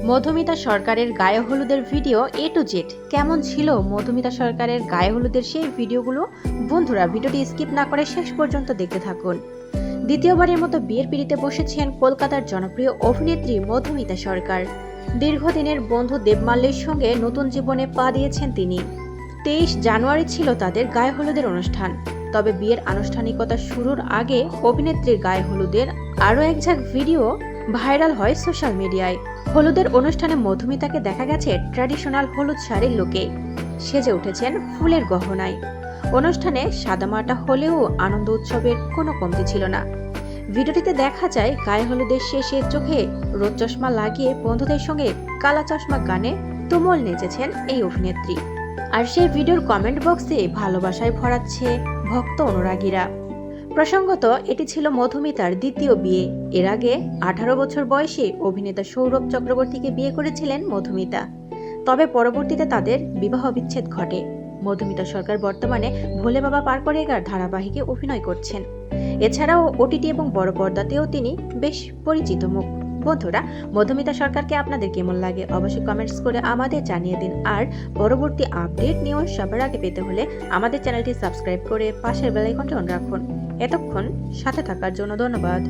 মধুমিতা সরকারের গায়ে হলুদের ভিডিও এ টু জেড কেমন ছিল মধুমিতা সরকারের গায়ে হলুদের সেই ভিডিওগুলো? বন্ধুরা, ভিডিওটি স্কিপ না করে শেষ পর্যন্ত দেখতে থাকুন। দ্বিতীয়বারের মতো বিয়ের পিড়িতে বসেছেন কলকাতার জনপ্রিয় অভিনেত্রী মধুমিতা সরকার। দীর্ঘদিনের বন্ধু দেবমাল্যের সঙ্গে নতুন জীবনে পা দিয়েছেন তিনি। 23 জানুয়ারি ছিল তাদের গায়ে হলুদের অনুষ্ঠান। তবে বিয়ের আনুষ্ঠানিকতা শুরুর আগে অভিনেত্রীর গায়ে হলুদের আরও এক ঝাঁক ভিডিও ভাইরাল হয় সোশ্যাল মিডিয়ায়। হলুদের অনুষ্ঠানে মধুমিতাকে দেখা গেছে ট্র্যাডিশনাল হলুদ শাড়ির লুকে। সেজে উঠেছেন ফুলের গহনায়। অনুষ্ঠানে সাদামাটা হলেও আনন্দ উৎসবের কোনো কমতি ছিল না। ভিডিওটিতে দেখা যায় গায়ে হলুদের শেষে চোখে রোদ চশমা লাগিয়ে বন্ধুদের সঙ্গে কালা চশমা গানে তুমুল নেচেছেন এই অভিনেত্রী। আর সেই ভিডিওর কমেন্ট বক্সে ভালোবাসায় ভরাচ্ছে ভক্ত অনুরাগীরা। প্রসঙ্গত, এটি ছিল মধুমিতার দ্বিতীয় বিয়ে। এর আগে 18 বছর বয়সে অভিনেতা সৌরভ চক্রবর্তীকে বিয়ে করেছিলেন মধুমিতা। তবে পরবর্তীতে তাদের বিবাহ বিচ্ছেদ ঘটে। মধুমিতা সরকার বর্তমানে ভোলে বাবা পার করে এগার ধারাবাহিকে অভিনয় করছেন। এছাড়াও ওটিটি এবং বড় পর্দাতেও তিনি বেশ পরিচিত মুখ। বন্ধুরা, মধুমিতা সরকারকে আপনাদের কেমন লাগে অবশ্যই কমেন্টস করে আমাদের জানিয়ে দিন। আর পরবর্তী আপডেট নিউজ সবার আগে পেতে হলে আমাদের চ্যানেলটি সাবস্ক্রাইব করে পাশের বেল আইকনটি অন রাখুন। এতক্ষণ সাথে থাকার জন্য ধন্যবাদ।